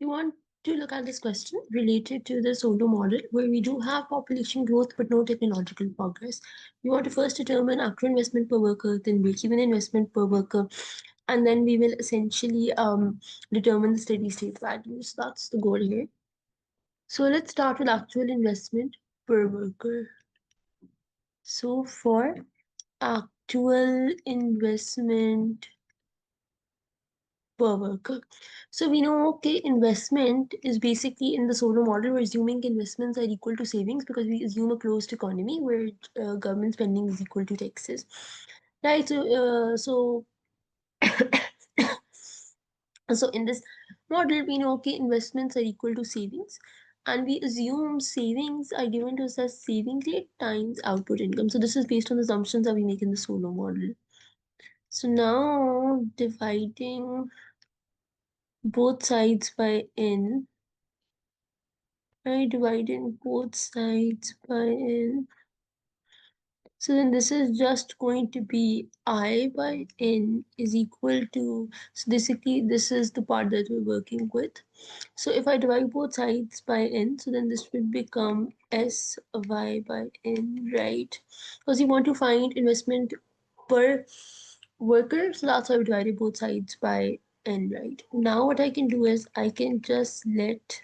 want to look at this question related to the Solow model, where we do have population growth but no technological progress. We want to first determine actual investment per worker, then break-even investment per worker, and then we will essentially determine the steady state values. That's the goal here. So let's start with actual investment per worker. So for actual investment per worker. So we know, okay, investment is basically in the Solow model, we're assuming investments are equal to savings because we assume a closed economy where government spending is equal to taxes, right? So in this model, we know, okay, investments are equal to savings, and we assume savings are given to us as saving rate times output income. So this is based on the assumptions that we make in the Solow model. So now dividing both sides by n, I divided both sides by n. So then this is just going to be I by n is equal to, so basically this is the part that we're working with. So if I divide both sides by n, so then this will become S y by n, right? Because we want to find investment per worker, so that's why we divided both sides by n, right? Now what I can do is I can just let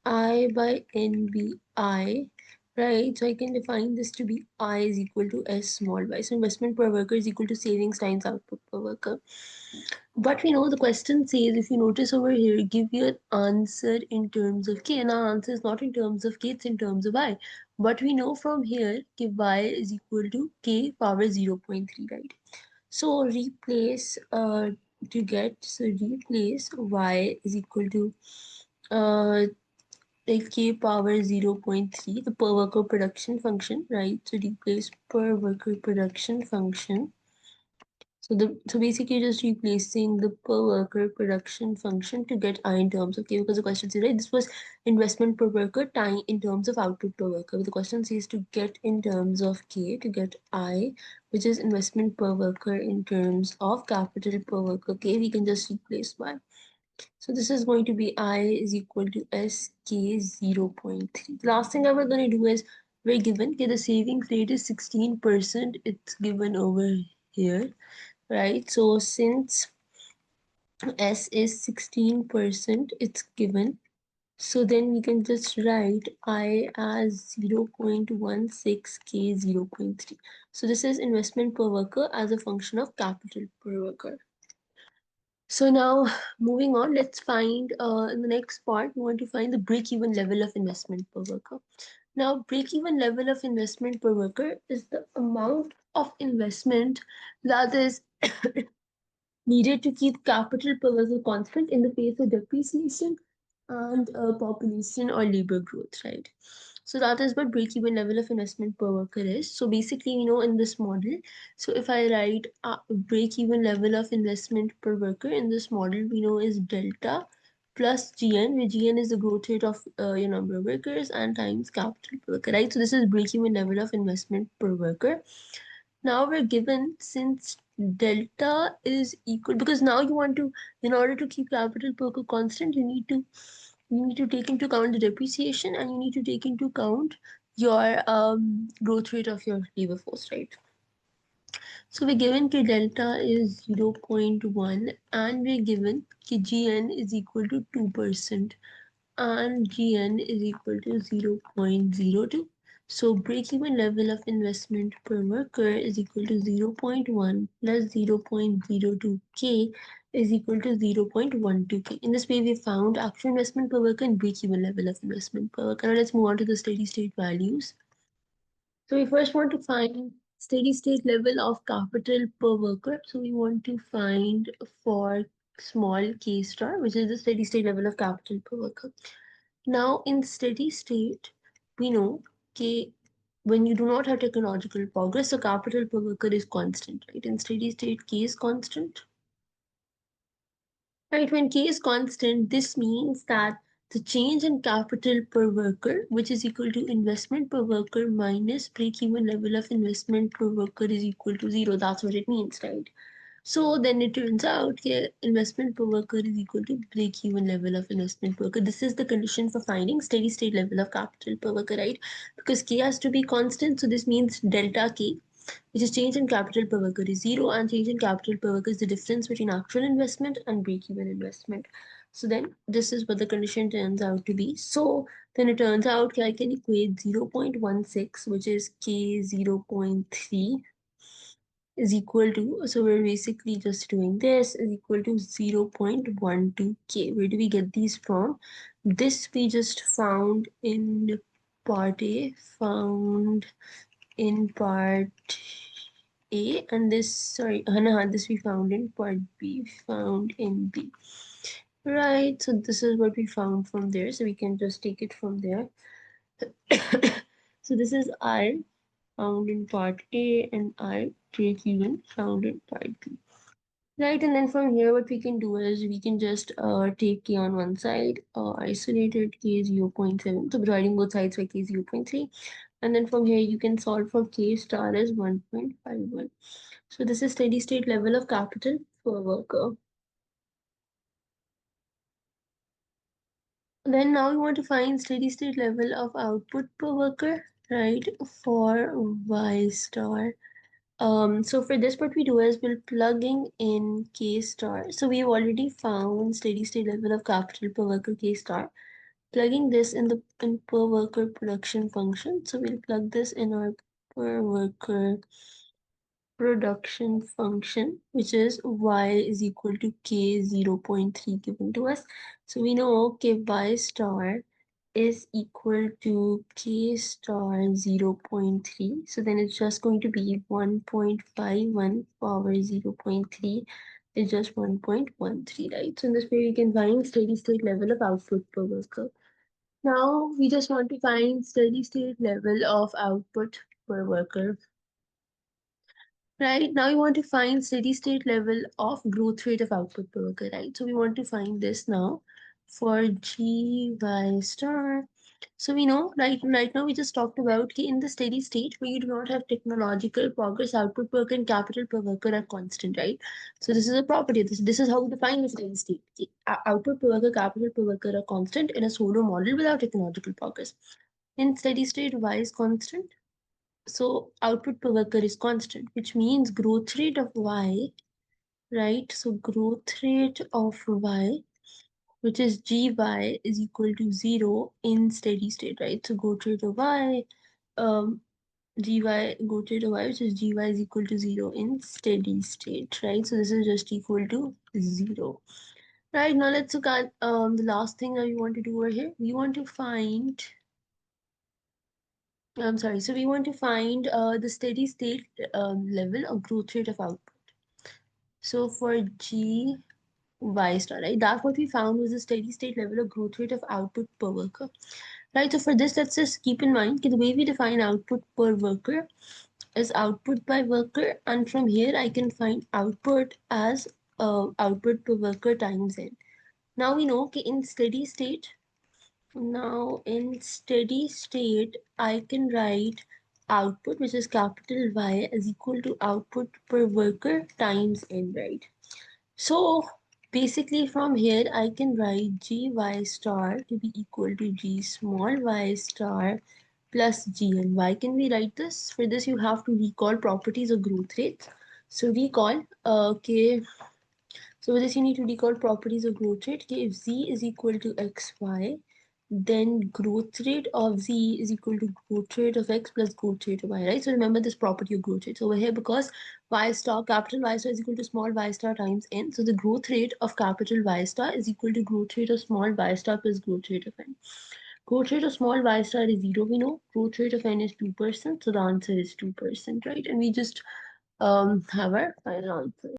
I by n be I, right? So I can define this to be I is equal to S small y. So investment per worker is equal to savings times output per worker. But we know the question says, if you notice over here, give you an answer in terms of K, and our answer is not in terms of K, it's in terms of I. But we know from here, Y is equal to K power 0.3, right? So replace replace Y is equal to like K power 0.3, the per worker production function, right? So replace per worker production function. So basically just replacing the per worker production function to get I in terms of K, because the question says, right, this was investment per worker time in terms of output per worker. But the question says to get in terms of K, to get I, which is investment per worker in terms of capital per worker K, we can just replace Y. So this is going to be I is equal to SK 0.3. The last thing that we're going to do is we're given, okay, the savings rate is 16%. It's given over here, right? So since S is 16%, it's given. So then we can just write I as 0.16K 0.3. So this is investment per worker as a function of capital per worker. So now moving on, let's find in the next part, we want to find the break-even level of investment per worker. Now, break-even level of investment per worker is the amount of investment that is needed to keep capital per worker constant in the face of depreciation and population or labor growth, right? So that is what break-even level of investment per worker is. So basically, you know, in this model, so if I write a break-even level of investment per worker in this model, we know is delta plus GN, where GN is the growth rate of your number of workers and times capital per worker, right? So this is break-even level of investment per worker. Now we're given, since delta is equal, because now you want to, in order to keep capital per worker constant, you need to take into account the depreciation, and you need to take into account your growth rate of your labor force, right? So we're given K delta is 0.1, and we're given K GN is equal to 2%, and GN is equal to 0.02. So break-even level of investment per worker is equal to 0.1 plus 0.02K is equal to 0.12K. In this way, we found actual investment per worker and break-even level of investment per worker. Now let's move on to the steady state values. So we first want to find steady state level of capital per worker. So we want to find for small k star, which is the steady state level of capital per worker. Now, in steady state, we know that when you do not have technological progress, the capital per worker is constant, right? In steady state, K is constant. Right, when K is constant, this means that the change in capital per worker, which is equal to investment per worker minus break-even level of investment per worker, is equal to 0. That's what it means, right? So then it turns out that investment per worker is equal to break-even level of investment per worker. This is the condition for finding steady state level of capital per worker, right? Because K has to be constant, so this means delta K, which is change in capital per worker is zero, and change in capital per worker is the difference between actual investment and break-even investment. So then this is what the condition turns out to be. So then it turns out I can equate 0.16, which is K 0.3 is equal to, so we're basically just doing this, is equal to 0.12k. Where do we get these from? This we just found in part A, found in part A, and this, sorry, this we found in part B, found in B. Right, so this is what we found from there, so we can just take it from there. So this is R found in part A and R break even found in part B. Right, and then from here what we can do is we can just take K on one side, isolated K is 0.7, so dividing both sides by K is 0.3, and then from here you can solve for K star as 1.51. So this is steady state level of capital per worker. Then now we want to find steady state level of output per worker, right, for Y star. So for this, what we do is we'll plugging in K star. So we've already found steady state level of capital per worker K star. Plugging this in the per worker production function. So we'll plug this in our per worker production function, which is y is equal to k 0.3 given to us. So we know k y star is equal to k star 0.3. So then it's just going to be 1.51 power 0.3 is just 1.13, right? So in this way we can find steady state level of output per worker. Now we just want to find steady state level of output per worker. Right, now we want to find steady state level of growth rate of output per worker, right? So we want to find this now for GY star. So we know right now we just talked about in the steady state where you do not have technological progress, output per worker and capital per worker are constant, right? So this is a property. This is how we define the steady state. Output per worker, capital per worker are constant in a Solow model without technological progress. In steady state, Y is constant. So output per worker is constant, which means growth rate of Y, right? So growth rate of Y, which is GY, is equal to 0 in steady state, right? So growth rate of Y, GY, growth rate of Y, which is GY is equal to 0 in steady state, right? So this is just equal to 0. Right, now let's look at the last thing that we want to do over here. We want to find I'm sorry. So we want to find the steady state level or growth rate of output. So for G Y star, right? That's what we found was the steady state level of growth rate of output per worker. Right. So for this, let's just keep in mind the way we define output per worker is output by worker, and from here I can find output as output per worker times n. Now we know okay, in steady state. Now in steady state, I can write output, which is capital Y, is equal to output per worker times n, right? So basically from here, I can write GY star to be equal to G small y star plus GN. Why can we write this? For this, you have to recall properties of growth rates. So recall, okay, so with this you need to recall properties of growth rate. Okay, if z is equal to xy, then growth rate of z is equal to growth rate of x plus growth rate of y, right? So remember this property of growth rate. So over here, because y star, capital Y star is equal to small y star times n, so the growth rate of capital Y star is equal to growth rate of small y star plus growth rate of n. Growth rate of small y star is 0, we know. Growth rate of n is 2%, so the answer is 2%, right? And we just have our final answer.